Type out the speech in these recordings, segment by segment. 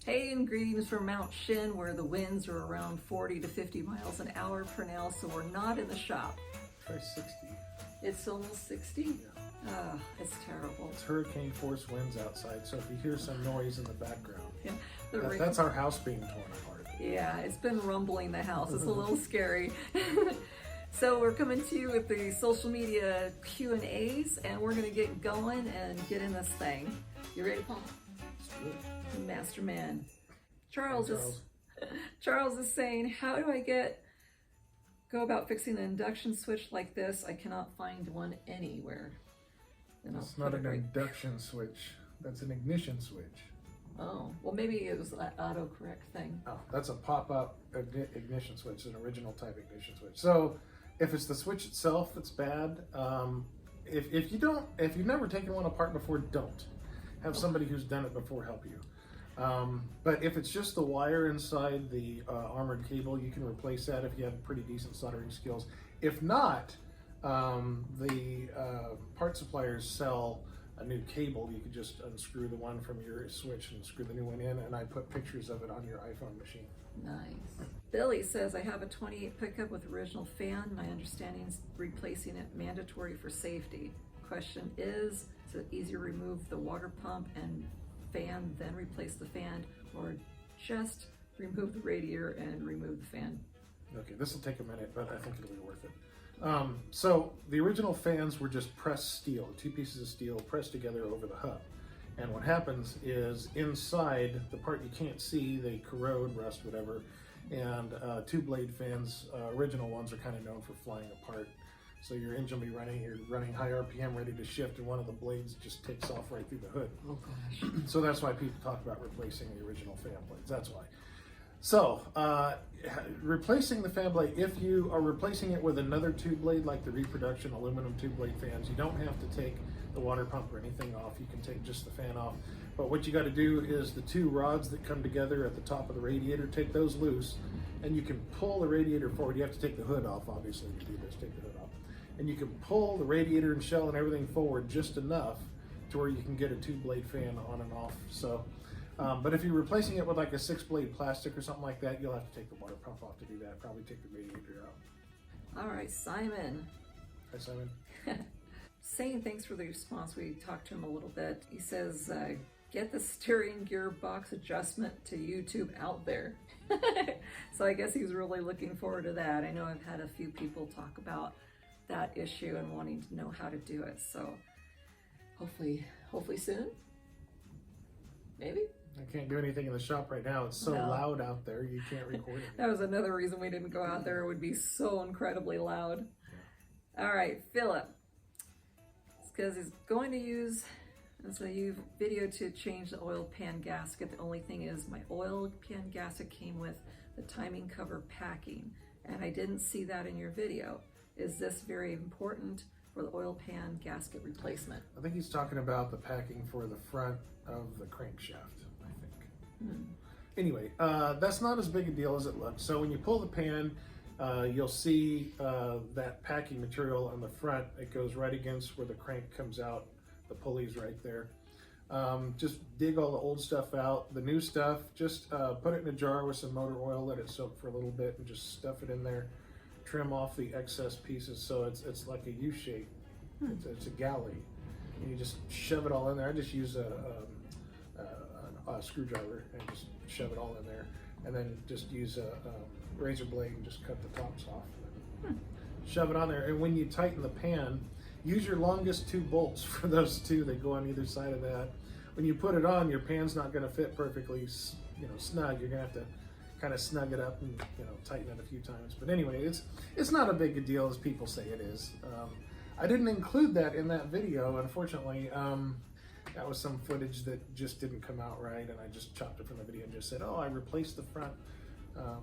Hey, and greetings from Mount Shinn, where the winds are around 40 to 50 miles an hour per now, so we're not in the shop. Try 60. It's almost 60? Yeah. Oh, it's terrible. It's hurricane force winds outside, so if you hear some noise in the background, Yeah, that's our house being torn apart. Yeah, it's been rumbling the house. It's a little scary. So we're coming to you with the social media Q&As, and we're going to get going and get in this thing. You ready, Paul? It's good. The master man. Charles is saying, how do I go about fixing an induction switch like this? I cannot find one anywhere. And It's not an induction switch. That's an ignition switch. Oh, well, maybe it was that autocorrect thing. Oh, that's a pop-up ignition switch, an original type ignition switch. So if it's the switch itself that's bad, if you've never taken one apart before, don't. Have somebody who's done it before help you. But if it's just the wire inside the armored cable, you can replace that if you have pretty decent soldering skills. If not, the part suppliers sell a new cable. You could just unscrew the one from your switch and screw the new one in, and I put pictures of it on your iPhone machine. Nice. Billy says, I have a 28 pickup with original fan. My understanding is replacing it mandatory for safety. Question is it easier to remove the water pump and fan, then replace the fan, or just remove the radiator and remove the fan? Okay, this will take a minute, but I think it'll be worth it. So the original fans were just pressed steel, two pieces of steel pressed together over the hub. And what happens is inside, the part you can't see, they corrode, rust, whatever. And two blade fans, original ones, are kind of known for flying apart. So your engine will be running, you're running high RPM ready to shift, and one of the blades just takes off right through the hood. Oh gosh. So that's why people talk about replacing the original fan blades, that's why. So, replacing the fan blade, if you are replacing it with another tube blade like the reproduction aluminum tube blade fans, you don't have to take the water pump or anything off. You can take just the fan off. But what you got to do is the two rods that come together at the top of the radiator, take those loose, and you can pull the radiator forward. You have to take the hood off, obviously, to do this, take the hood off. And you can pull the radiator and shell and everything forward just enough to where you can get a two blade fan on and off. So. But if you're replacing it with like a 6-blade plastic or something like that, you'll have to take the water pump off to do that. Probably take the radiator out. All right, Simon. Hi, Simon. Saying thanks for the response. We talked to him a little bit. He says, get the steering gearbox adjustment to YouTube out there. So I guess he's really looking forward to that. I know I've had a few people talk about that issue and wanting to know how to do it. So hopefully soon. Maybe. I can't do anything in the shop right now. It's so loud out there, you can't record it. That was another reason we didn't go out there. It would be so incredibly loud. Yeah. All right, Philip. It's because he's going to use a video to change the oil pan gasket. The only thing is my oil pan gasket came with the timing cover packing, and I didn't see that in your video. Is this very important for the oil pan gasket replacement? I think he's talking about the packing for the front of the crankshaft, I think. Anyway, that's not as big a deal as it looks. So when you pull the pan, you'll see that packing material on the front. It goes right against where the crank comes out. The pulley's right there. Just dig all the old stuff out. The new stuff, just put it in a jar with some motor oil, let it soak for a little bit, and just stuff it in there. Trim off the excess pieces so it's like a U shape. It's a galley. And you just shove it all in there. I just use a screwdriver and just shove it all in there, and then just use a razor blade and just cut the tops off. Shove it on there, and when you tighten the pan, use your longest two bolts for those two that go on either side of that. When you put it on, your pan's not going to fit perfectly, snug. You're going to have to kind of snug it up and tighten it a few times. But anyway, it's not a big a deal as people say it is. I didn't include that in that video, unfortunately. That was some footage that just didn't come out right, and I just chopped it from the video and just said, oh, I replaced the front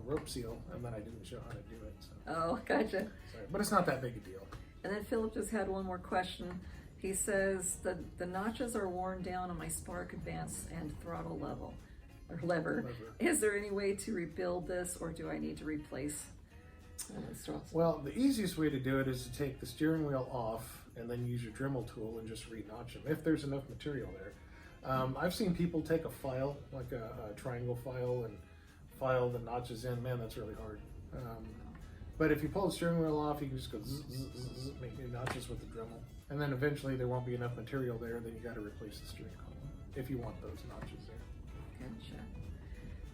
rope seal, and then I didn't show how to do it. So. Oh, gotcha. Sorry, but it's not that big a deal. And then Philip just had one more question. He says, the notches are worn down on my spark advance and throttle lever. Is there any way to rebuild this, or do I need to replace Well, the easiest way to do it is to take the steering wheel off and then use your Dremel tool and just re-notch them, if there's enough material there. I've seen people take a file, like a triangle file, and file the notches in. Man, that's really hard. But if you pull the steering wheel off, you can just go zzz, zzz, zzz, make new notches with the Dremel. And then eventually there won't be enough material there, then you got to replace the steering column if you want those notches there. Gotcha.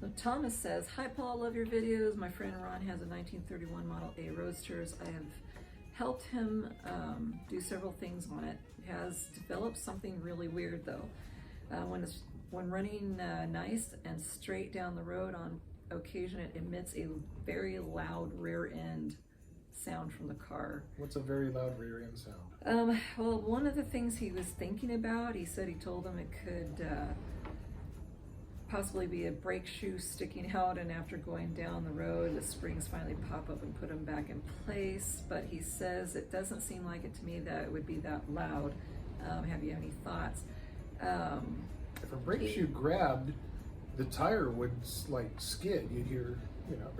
So Thomas says, "Hi Paul, love your videos. My friend Ron has a 1931 Model A Roadsters. I have helped him do several things on it. He has developed something really weird though. When running nice and straight down the road, on occasion it emits a very loud rear end sound from the car." What's a very loud rear end sound? Well, one of the things he was thinking about, he said he told him it could possibly be a brake shoe sticking out, and after going down the road the springs finally pop up and put them back in place. But he says it doesn't seem like it to me that it would be that loud. Have you any thoughts? If a brake shoe grabbed, the tire would like skid. You'd hear, you know.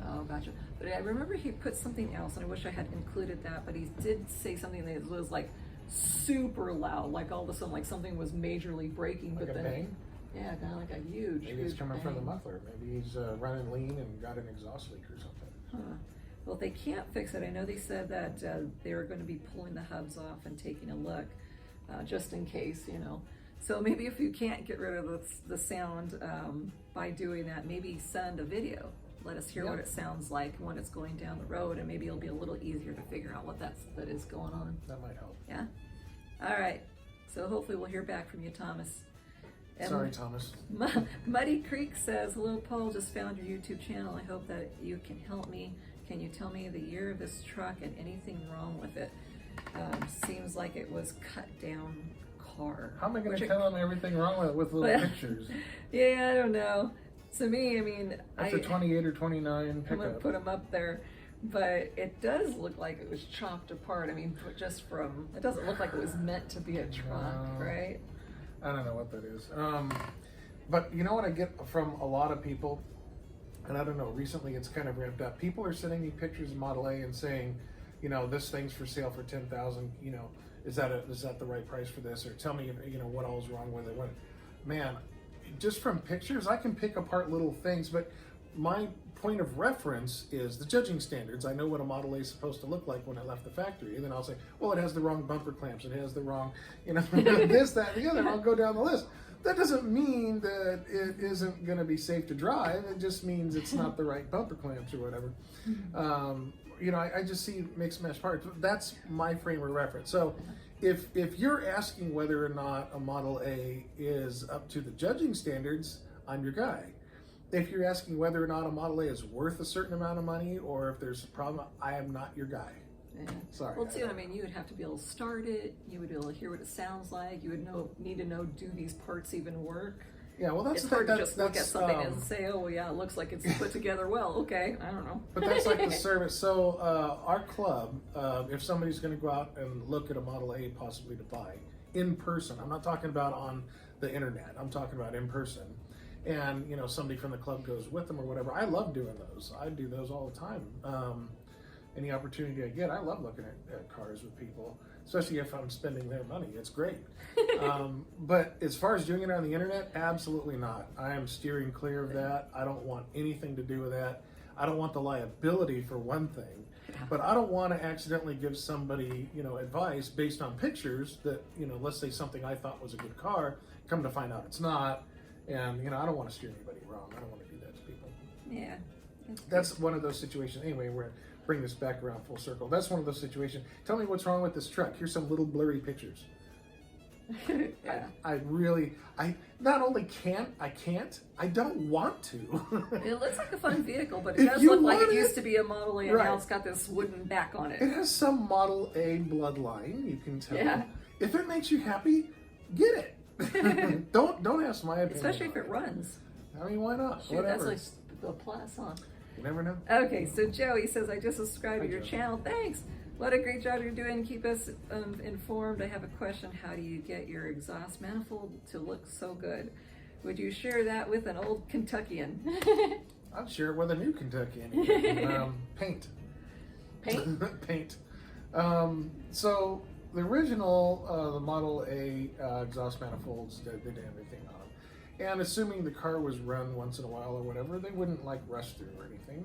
Oh, gotcha. But I remember he put something else, and I wish I had included that, but he did say something that was like super loud, like all of a sudden like something was majorly braking. Like but a then, bang? yeah, kind of like a huge, Maybe it's coming from the bang. muffler. Maybe he's running lean and got an exhaust leak or something. Huh. Well, if they can't fix it, I know they said that they were going to be pulling the hubs off and taking a look, just in case, you know. So maybe if you can't get rid of the sound by doing that, maybe send a video. Let us hear what it sounds like when it's going down the road, and maybe it'll be a little easier to figure out what that is going on. That might help. Yeah? All right. So hopefully we'll hear back from you, Thomas. And Sorry, Thomas. Muddy Creek says, "Hello, Paul. Just found your YouTube channel. I hope that you can help me. Can you tell me the year of this truck and anything wrong with it? Seems like it was cut down car." How am I going to tell him everything wrong with little pictures? Yeah, I don't know. To me, I mean, That's a 28 or 29 pickup. I'm going to put them up there. But it does look like it was chopped apart. I mean, just from, it doesn't look like it was meant to be a truck, right? I don't know what that is. But you know what I get from a lot of people, and I don't know, recently it's kind of ramped up. People are sending me pictures of Model A and saying, you know, this thing's for sale for $10,000. You know, is that the right price for this? Or tell me, you know, what all's wrong with it. Man, just from pictures, I can pick apart little things, but my point of reference is the judging standards. I know what a Model A is supposed to look like when it left the factory, and then I'll say, well, it has the wrong bumper clamps, it has the wrong, you know, this, that, and the other. I'll go down the list. That doesn't mean that it isn't going to be safe to drive. It just means it's not the right bumper clamps or whatever. You know, I just see mixed mesh parts. That's my frame of reference. So if you're asking whether or not a Model A is up to the judging standards, I'm your guy. If you're asking whether or not a Model A is worth a certain amount of money, or if there's a problem, I am not your guy. Yeah. Sorry. Well, too, I mean, you would have to be able to start it. You would be able to hear what it sounds like. You would need to know, do these parts even work? Yeah, well, that's it's hard to just look at something and say, oh, well, yeah, it looks like it's put together well. Okay, I don't know. But that's like the service. So our club, if somebody's going to go out and look at a Model A possibly to buy in person, I'm not talking about on the internet. I'm talking about in person. And, you know, somebody from the club goes with them or whatever. I love doing those. I do those all the time. Any opportunity I get, I love looking at cars with people, especially if I'm spending their money. It's great. But as far as doing it on the internet, absolutely not. I am steering clear of that. I don't want anything to do with that. I don't want the liability for one thing, but I don't want to accidentally give somebody, you know, advice based on pictures that, you know, let's say something I thought was a good car, come to find out it's not. And, you know, I don't want to steer anybody wrong. I don't want to do that to people. Yeah. That's one of those situations. Anyway, we're bring this back around full circle. That's one of those situations. Tell me what's wrong with this truck. Here's some little blurry pictures. Yeah. I not only can't, I don't want to. It looks like a fun vehicle, but it If does you look like want it it, used to be a Model A, and right. now it's got this wooden back on it. It has some Model A bloodline, you can tell. Yeah. If it makes you happy, get it. Don't ask my opinion. Especially if it runs. I mean, why not? Shoot, Whatever. that's like a plus, huh? You never know. Okay, so Joey says, I just subscribed to your Joey. channel. Thanks. What a great job you're doing. Keep us informed. I have a question. How do you get your exhaust manifold to look so good? Would you share that with an old Kentuckian? I'd share it with a new Kentuckian. Paint. Paint? Paint. So the original, the Model A exhaust manifolds, they did everything on them. And assuming the car was run once in a while or whatever, they wouldn't like rust through or anything.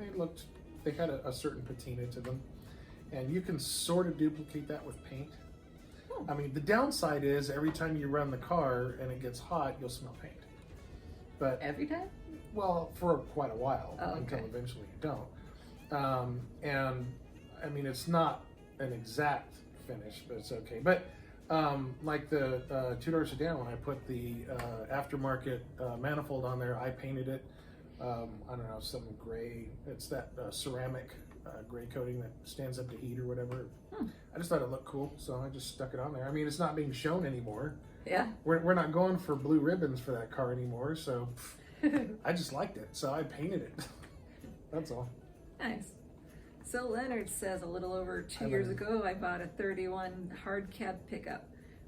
They had a certain patina to them. And you can sort of duplicate that with paint. I mean, the downside is every time you run the car and it gets hot, you'll smell paint. But Every time? well, for quite a while, until okay. eventually you don't. And I mean, it's not an exact finish, but it's okay. But like the two-door sedan, when I put the aftermarket manifold on there, I painted it. I don't know, some gray. It's that ceramic gray coating that stands up to heat or whatever. I just thought it looked cool, so I just stuck it on there. I mean, it's not being shown anymore. Yeah. We're not going for blue ribbons for that car anymore, so I just liked it, so I painted it. That's all. Nice. So Leonard says a little over 2 years ago, I bought a 31 hard cab pickup.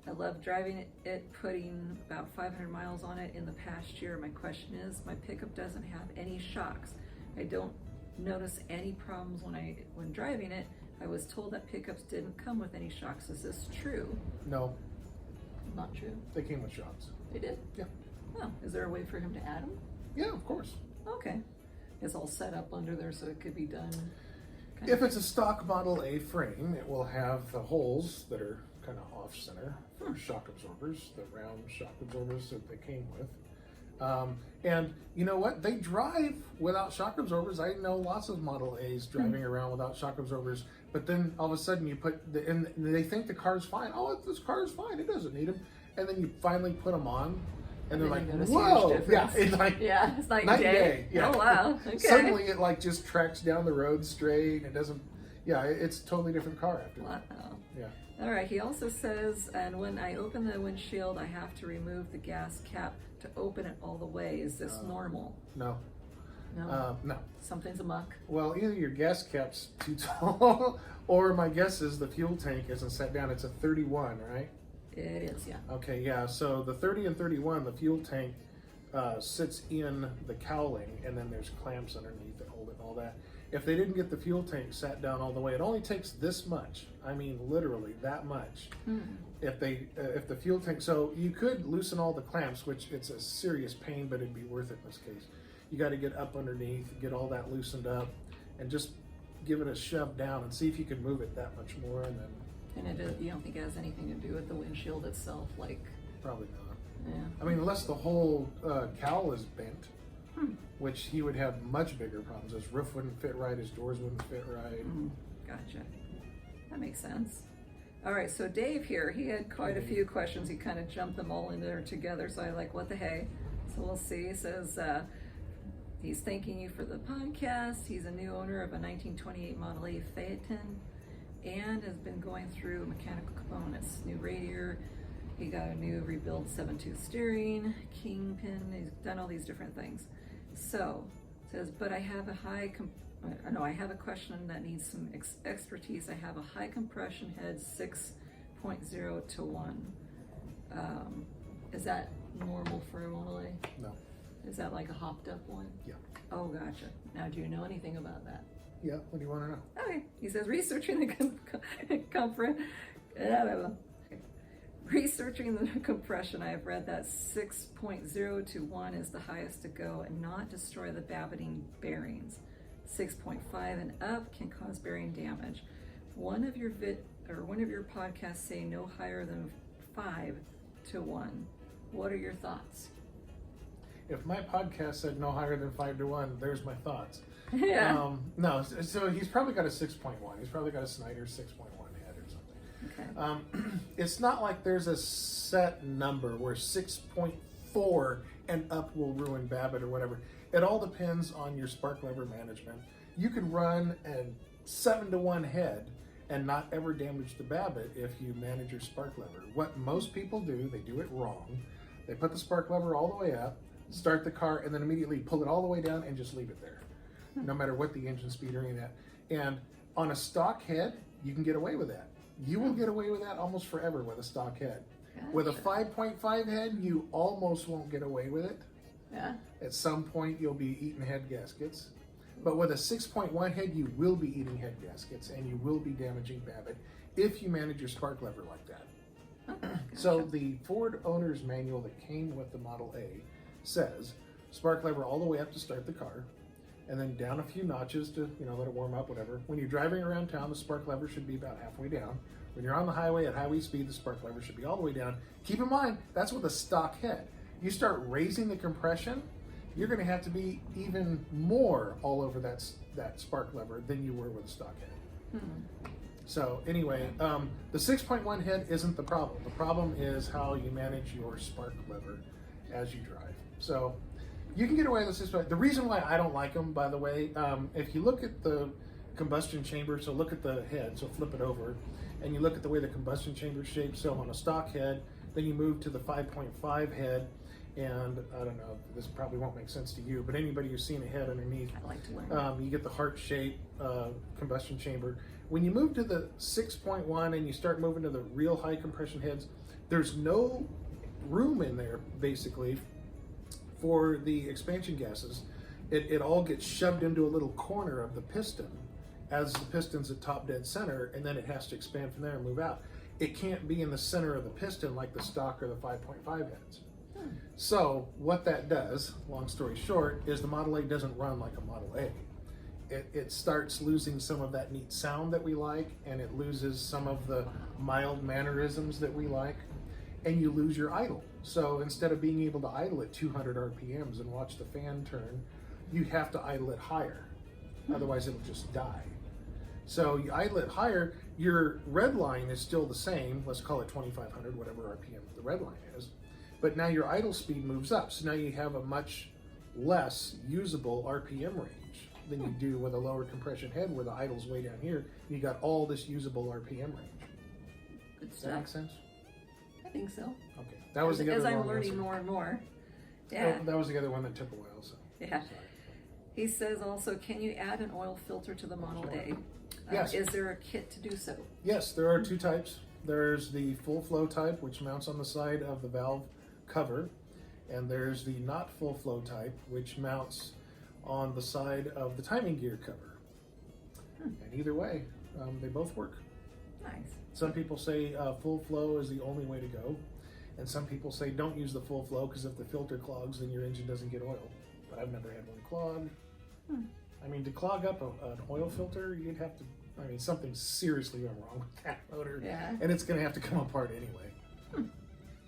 I love driving it, putting about 500 miles on it in the past year. My question is, my pickup doesn't have any shocks. I don't notice any problems when driving it. I was told that pickups didn't come with any shocks. Is this true? No, Not true. they came with shocks. They did? Yeah. Oh, is there a way for him to add them? Yeah, of course. Okay. It's all set up under there so it could be done. If it's a stock Model A frame, it will have the holes that are kind of off-center for shock absorbers, the round shock absorbers that they came with. And you know what? They drive without shock absorbers. I know lots of Model A's driving around without shock absorbers, but then all of a sudden you put and they think the car's fine. Oh, this car is fine. It doesn't need them. And then you finally put them on, and they're like, "Whoa!" Yeah, it's like it's night and and day. Yeah. Oh wow! Okay. Suddenly it like just tracks down the road straight. It doesn't. Yeah, it's a totally different car after that. Wow. Yeah. All right. He also says, and when I open the windshield, I have to remove the gas cap to open it all the way. Is this normal? No. No. No. Something's amok. Well, either your gas cap's too tall, or my guess is the fuel tank isn't set down. It's a 31, right? It is, yeah. Okay, yeah. So the 30 and 31, the fuel tank sits in the cowling, and then there's clamps underneath that hold it and all that. If they didn't get the fuel tank sat down all the way, it only takes this much. I mean, literally that much. If the fuel tank, so you could loosen all the clamps, which it's a serious pain, but it'd be worth it in this case. You got to get up underneath, get all that loosened up, and just give it a shove down and see if you can move it that much more, and then. And you don't think it has anything to do with the windshield itself, like? Probably not. Yeah. I mean, unless the whole cowl is bent, which he would have much bigger problems. His roof wouldn't fit right, his doors wouldn't fit right. Gotcha. That makes sense. All right, so Dave here, he had quite a few questions. He kind of jumped them all in there together, so I like, what the hey? So we'll see. He says he's thanking you for the podcast. He's a new owner of a 1928 Model A Phaeton and has been going through mechanical components, new radiator. He got a new rebuilt 7-tooth steering, kingpin. He's done all these different things. So says, but I have I have a question that needs some expertise. I have a high compression head 6.0 to 1. Is that normal for a Model A? No. Is that like a hopped up one? Yeah. Oh, gotcha. Now, do you know anything about that? Yeah. What do you want to know? Okay. He says, researching the compression, I have read that 6.0 to 1 is the highest to go and not destroy the babbiting bearings. 6.5 and up can cause bearing damage. One of your podcasts say no higher than 5 to 1. What are your thoughts? If my podcast said no higher than 5 to 1, there's my thoughts. Yeah. No, so he's probably got a 6.1. He's probably got a Snyder 6.1 head or something. Okay. It's not like there's a set number where 6.4 and up will ruin Babbitt or whatever. It all depends on your spark lever management. You could run a 7 to 1 head and not ever damage the Babbitt if you manage your spark lever. What most people do, they do it wrong. They put the spark lever all the way up, start the car, and then immediately pull it all the way down and just leave it there, no matter what the engine speed or any of that. And on a stock head, you can get away with that. You will get away with that almost forever with a stock head. Gotcha. With a 5.5 head, you almost won't get away with it. Yeah. At some point, you'll be eating head gaskets. But with a 6.1 head, you will be eating head gaskets, and you will be damaging Babbitt. if you manage your spark lever like that. Okay, So gotcha. the Ford owner's manual that came with the Model A says spark lever all the way up to start the car, and then down a few notches to, you know, let it warm up, whatever. When you're driving around town, the spark lever should be about halfway down. When you're on the highway at highway speed, the spark lever should be all the way down. Keep in mind, that's with a stock head. You start raising the compression, you're going to have to be even more all over that spark lever than you were with a stock head. So anyway, the 6.1 head isn't the problem. The problem is how you manage your spark lever as you drive. So you can get away with this. The reason why I don't like them, by the way, if you look at the combustion chamber, so look at the head, so flip it over, and you look at the way the combustion chamber is shaped, so on a stock head, then you move to the 5.5 head, and I don't know, this probably won't make sense to you, but anybody who's seen a head underneath, I like to learn. you get the heart-shaped combustion chamber. When you move to the 6.1 and you start moving to the real high compression heads, there's no room in there, basically, for the expansion gases. It all gets shoved into a little corner of the piston as the piston's at top dead center, and then it has to expand from there and move out. It can't be in the center of the piston like the stock or the 5.5 heads. So what that does, long story short, is the Model A doesn't run like a Model A. It starts losing some of that neat sound that we like, and it loses some of the mild mannerisms that we like, and you lose your idle. So instead of being able to idle at 200 RPMs and watch the fan turn, you have to idle it higher. Otherwise it'll just die. So you idle it higher, your red line is still the same, let's call it 2500, whatever RPM the red line is, but now your idle speed moves up. So now you have a much less usable RPM range than you do with a lower compression head where the idle's way down here. You got all this usable RPM range. Good Does stuff. that make sense? I think so. Okay. That was the As other I'm long learning answer. more and more. Yeah. Oh, that was the other one that took a while, so. Yeah. Sorry. He says also, can you add an oil filter to the Model A? Yes. Is there a kit to do so? Yes, there are two types. There's the full flow type, which mounts on the side of the valve cover, and there's the not full flow type, which mounts on the side of the timing gear cover. And either way, they both work. Nice. Some people say full flow is the only way to go, and some people say don't use the full flow because if the filter clogs, then your engine doesn't get oil. But I've never had one clog. I mean, to clog up an oil filter, you'd have to, I mean, something's seriously wrong with that motor, Yeah. and it's going to have to come apart anyway.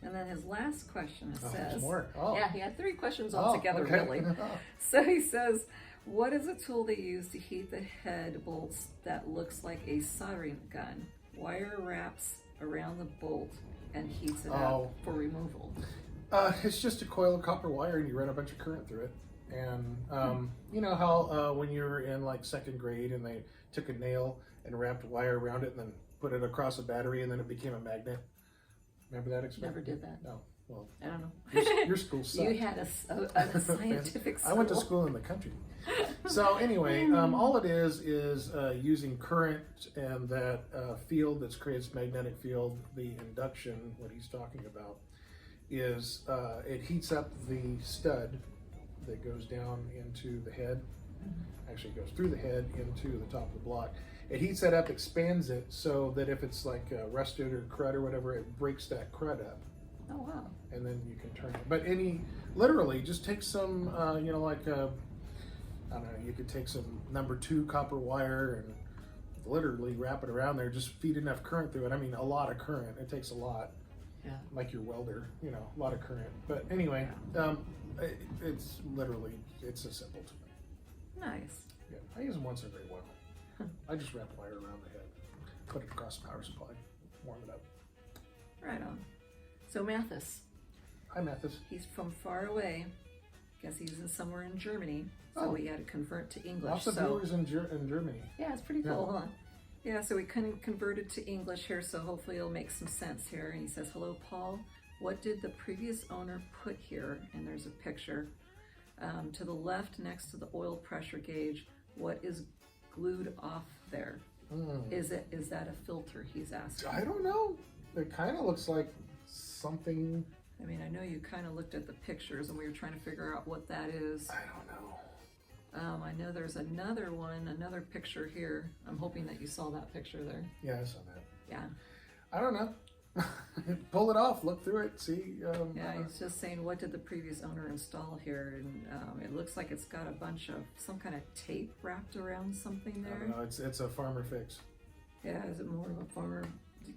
And then his last question Oh, says, there's more. Oh. yeah, he had 3 questions Oh, altogether, okay. really. So he says, what is a tool they use to heat the head bolts that looks like a soldering gun? Wire wraps around the bolt and heats it up for removal. It's just a coil of copper wire, and you run a bunch of current through it. And you know how when you were in like 2nd grade and they took a nail and wrapped wire around it and then put it across a battery and then it became a magnet? Remember that experiment? Never did that. No. Well, I don't know. your school sucked. You had a scientific school. I went to school in the country. So anyway, all it is using current and that field that creates magnetic field, the induction, what he's talking about, is it heats up the stud that goes down into the head. Actually, it goes through the head into the top of the block. It heats that up, expands it, so that if it's like rusted or crud or whatever, it breaks that crud up. Oh, wow. And then you can turn it. But literally, just take some, you know, like, I don't know, you could take some number 2 copper wire and literally wrap it around there, just feed enough current through it. I mean, a lot of current. It takes a lot. Yeah. Like your welder, you know, a lot of current. But anyway, it's literally, it's a simple tool. Nice. Yeah, I use them once in a great while. I just wrap wire around the head, put it across the power supply, warm it up. Right on. So Mathis, Hi, Mathis. he's from far away. Guess he's somewhere in Germany, so Oh. he had to convert to English. Lots of so viewers in Germany. yeah, it's pretty Yeah. cool, huh? Yeah, so we couldn't convert it to English here, so hopefully it'll make some sense here. And he says, hello, Paul. What did the previous owner put here? And there's a picture. To the left, next to the oil pressure gauge, what is glued off there? Is that a filter, he's asking? I don't know. It kind of looks like something. I mean, I know you kind of looked at the pictures and we were trying to figure out what that is. I don't know. I know there's another one, another picture here. I'm hoping that you saw that picture there. Yeah, I saw that. Yeah. I don't know. Pull it off, look through it, see. Yeah, he's just saying, what did the previous owner install here? And it looks like it's got a bunch of some kind of tape wrapped around something I there. don't know, it's a farmer fix. Yeah, is it more of a farmer?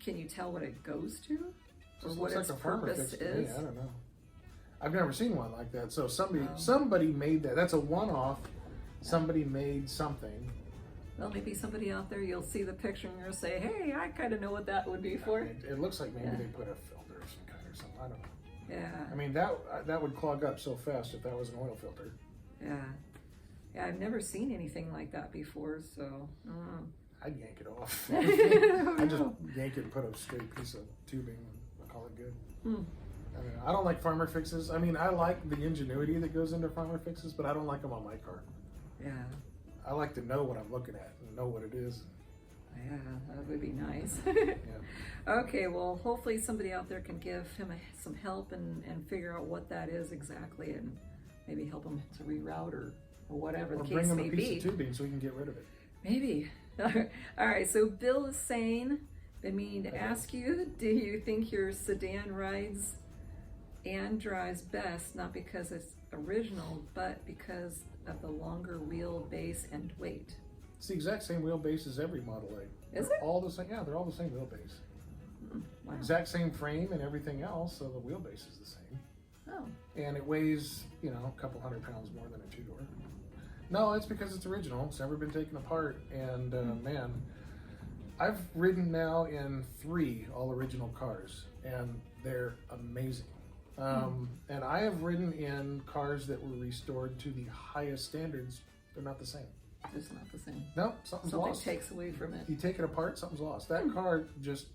Can you tell what it goes to? Or Just what looks its like a farmer purpose fix to me. is? I don't know. I've never seen one like that. So Oh. somebody made that. That's a one-off. Somebody made something. Well, maybe somebody out there, you'll see the picture and you'll say, hey, I kind of know what that would be for. It looks like maybe Yeah. they put a filter of some kind or something. I don't know. Yeah. I mean, that would clog up so fast if that was an oil filter. Yeah. Yeah, I've never seen anything like that before, so. I'd yank it off. I I'd just yank it and put a straight piece of tubing and call it good. Hmm. I mean, I don't like farmer fixes. I mean, I like the ingenuity that goes into farmer fixes, but I don't like them on my car. Yeah. I like to know what I'm looking at and know what it is. Yeah, that would be nice. Yeah. Okay, well, hopefully somebody out there can give him some help and figure out what that is exactly and maybe help him to reroute or whatever Or the bring case them may a piece be. of tubing so we can get rid of it. Maybe. All right, so Bill is saying, been meaning to ask you, do you think your sedan rides and drives best, not because it's original, but because of the longer wheelbase and weight? It's the exact same wheelbase as every Model A. Is They're it? all the same. Yeah, they're all the same wheelbase. Wow. Exact same frame and everything else, so the wheelbase is the same. Oh, And it weighs, a couple 100 pounds more than a two-door. No, it's because it's original. It's never been taken apart. And man, I've ridden now in 3 all original cars, and they're amazing. And I have ridden in cars that were restored to the highest standards. They're not the same. it's not the same. No, something's Something lost. takes away from it. You take it apart, something's lost. That car just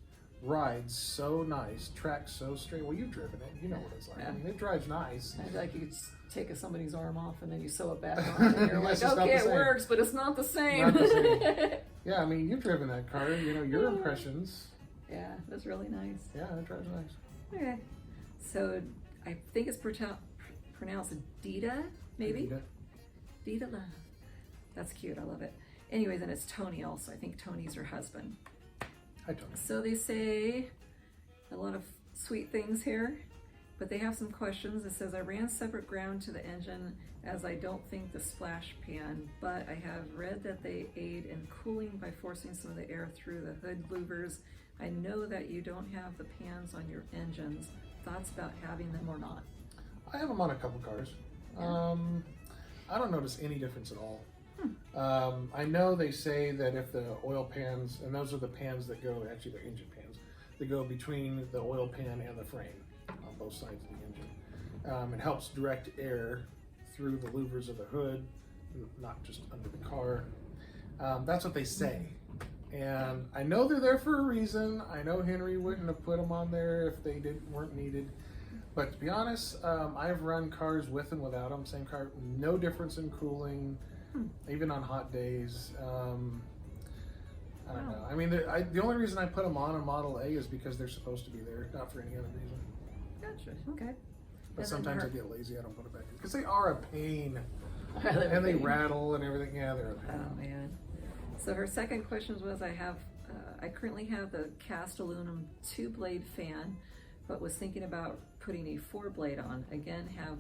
rides so nice, tracks so straight. Well, you've driven it. You know what it's like. Yeah. I mean, it drives nice. I feel like you could just take somebody's arm off and then you sew it back on. And you're Yes, like, it's not okay, the it same. works, but it's not the same. Not the same. Yeah, I mean, you've driven that car. Your impressions. Yeah, that's really nice. Yeah, it drives nice. Okay, so I think it's pronounced Dita, maybe? Dita Love. That's cute, I love it. Anyways, and it's Tony also. I think Tony's her husband. Hi, Tony. So they say a lot of sweet things here, but they have some questions. It says, I ran separate ground to the engine as I don't think the splash pan, but I have read that they aid in cooling by forcing some of the air through the hood louvers. I know that you don't have the pans on your engines. Thoughts about having them or not? I have them on a couple cars. Yeah. I don't notice any difference at all. I know they say that if the oil pans, and those are the pans that go, actually they're engine pans, that go between the oil pan and the frame on both sides of the engine. It helps direct air through the louvers of the hood, not just under the car. That's what they say. And I know they're there for a reason. I know Henry wouldn't have put them on there if they weren't needed. But to be honest, I've run cars with and without them. Same car, no difference in cooling, even on hot days. I don't know. I mean, the only reason I put them on a Model A is because they're supposed to be there, not for any other reason. Gotcha, okay. But And sometimes I then get lazy. I don't put it back in because they are a pain, They're a and they pain. rattle and everything. Yeah, they're a pain. Oh man. So her second question was, I currently have the cast aluminum 2-blade fan, but was thinking about putting a 4-blade on. Again, have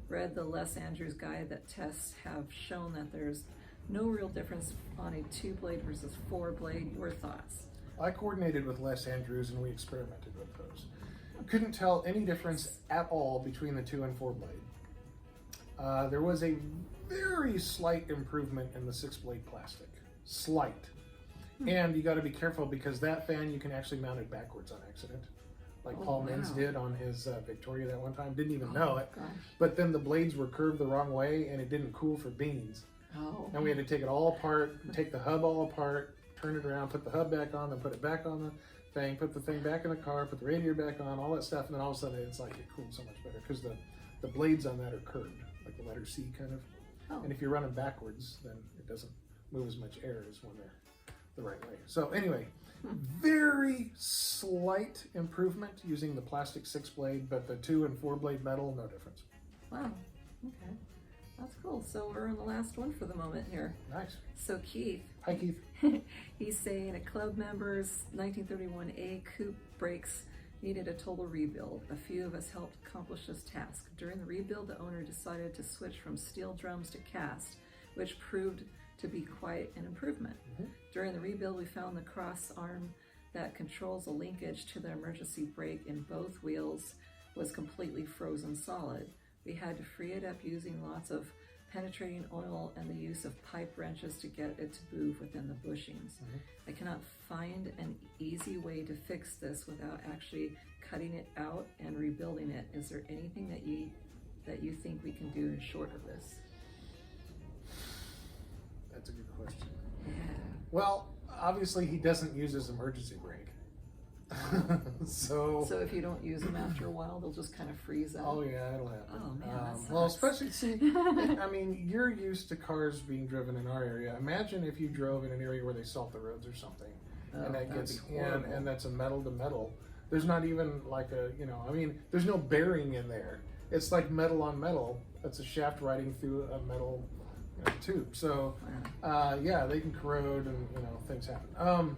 read the Les Andrews guide that tests have shown that there's no real difference on a 2-blade versus 4-blade. Your thoughts? I coordinated with Les Andrews and we experimented with those. Couldn't tell any difference at all between the 2 and 4-blade. There was a very slight improvement in the 6-blade plastic. Slight. And you got to be careful because that fan you can actually mount it backwards on accident. Like Oh, Paul Mintz wow. did on his Victoria that one time. Didn't even know it. Gosh. But then the blades were curved the wrong way and it didn't cool for beans. Oh. And we had to take it all apart, take the hub all apart, turn it around, put the hub back on, then put it back on the thing, put the thing back in the car, put the radiator back on, all that stuff. And then all of a sudden it's like it cooled so much better because the blades on that are curved, like the letter C kind of. Oh. And if you're running backwards, then it doesn't move as much air as when they're the right way. So anyway, very slight improvement using the plastic 6-blade, but the 2 and 4-blade metal, no difference. Wow. Okay. That's cool. So we're on the last one for the moment here. Nice. So Keith. Hi, Keith. He's saying a club member's 1931A coupe brakes needed a total rebuild. A few of us helped accomplish this task. During the rebuild, the owner decided to switch from steel drums to cast, which proved to be quite an improvement. During the rebuild, we found the cross arm that controls the linkage to the emergency brake in both wheels was completely frozen solid. We had to free it up using lots of penetrating oil and the use of pipe wrenches to get it to move within the bushings. I cannot find an easy way to fix this without actually cutting it out and rebuilding it. Is there anything that you think we can do in short of this? That's a good question. Yeah. Well, obviously he doesn't use his emergency brake. So if you don't use them after a while, they'll just kind of freeze up. oh yeah, it'll happen. Oh man, that sucks. Well, especially see, I mean, you're used to cars being driven in our area. Imagine if you drove in an area where they salt the roads or something, and that gets in, and that's a metal to metal. There's not even like a, I mean, there's no bearing in there. It's like metal on metal. That's a shaft riding through a metal tube. So yeah, they can corrode and things happen.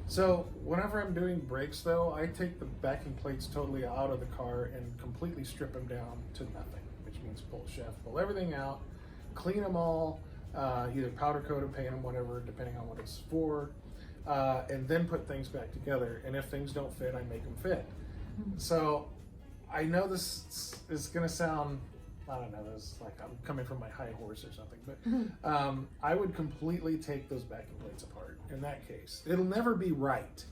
So whenever I'm doing brakes though, I take the backing plates totally out of the car and completely strip them down to nothing, which means pull shaft, pull everything out, clean them all, either powder coat them, paint them, whatever, depending on what it's for, and then put things back together. And if things don't fit, I make them fit. So I know this is gonna sound, I don't know, this is like I'm coming from my high horse or something, but I would completely take those backing plates apart in that case. It'll never be right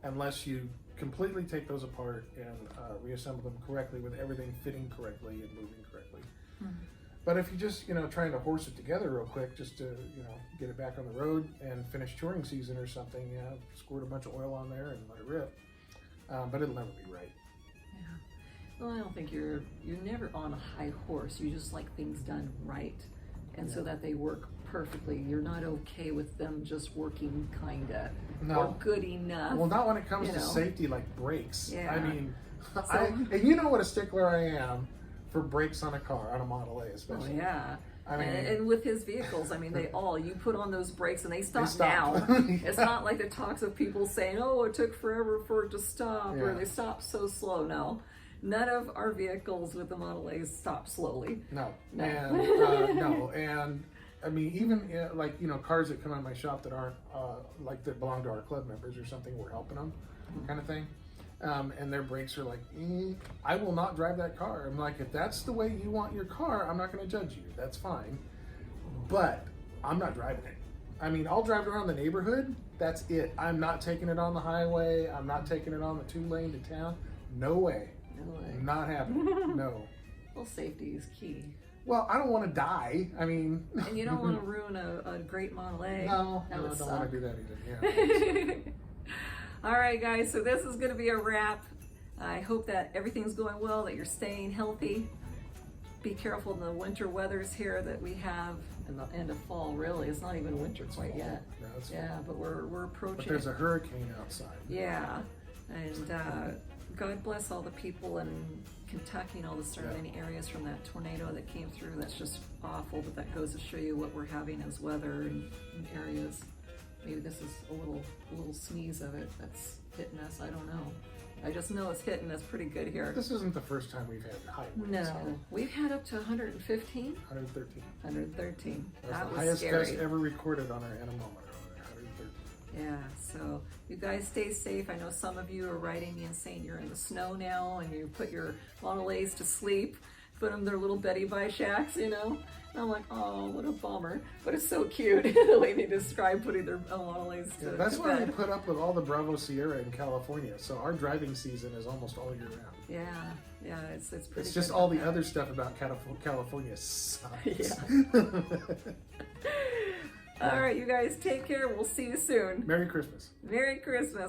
unless you completely take those apart and reassemble them correctly with everything fitting correctly and moving correctly. But if you just, trying to horse it together real quick just to, get it back on the road and finish touring season or something, squirt a bunch of oil on there and let it rip. But it'll never be right. Well, I don't think you're never on a high horse. You just like things done right, and so that they work perfectly. You're not okay with them just working kinda or good enough. Well, not when it comes to safety like brakes. Yeah. I mean, and you know what a stickler I am for brakes on a car, on a Model A especially. Oh yeah. I mean, and with his vehicles, I mean, you put on those brakes and they stop now. It's not like the talks of people saying, "Oh, it took forever for it to stop," or they stop so slow. No. None of our vehicles with the Model A's stop slowly. No. And no, and I mean, even like cars that come out of my shop that aren't like that belong to our club members or something, we're helping them, kind of thing. And their brakes are like, I will not drive that car. I'm like, if that's the way you want your car, I'm not going to judge you. That's fine, but I'm not driving it. I mean, I'll drive it around the neighborhood. That's it. I'm not taking it on the highway. I'm not taking it on the 2-lane to town. No way. Not happening. No. Well, safety is key. Well, I don't want to die. I mean, and you don't want to ruin a great Model A. No, I don't want to do that either. Yeah. All right, guys. So this is going to be a wrap. I hope that everything's going well, that you're staying healthy. Be careful in the winter weathers here that we have in the end of fall. Really, it's not even winter quite yet. No, but we're approaching. But there's a hurricane outside. Yeah, and God bless all the people in Kentucky and all the surrounding areas from that tornado that came through. That's just awful, but that goes to show you what we're having as weather in areas. Maybe this is a little sneeze of it that's hitting us. I don't know. I just know it's hitting us pretty good here. This isn't the first time we've had high winds. No, we've had up to 115. 113. 113. That was the highest scary. Gust ever recorded on our anemometer. 113. Yeah, so you guys stay safe. I know some of you are writing me and saying you're in the snow now and you put your Model A's to sleep, put them in their little Betty Bye shacks, And I'm like, oh, what a bummer. But it's so cute the way they describe putting their Model A's to that's to why bed. we put up with all the Bravo Sierra in California. So our driving season is almost all year round. Yeah, it's pretty It's just good all the that. other stuff about California sucks. Yeah. All right, you guys take care. We'll see you soon. Merry Christmas. Merry Christmas.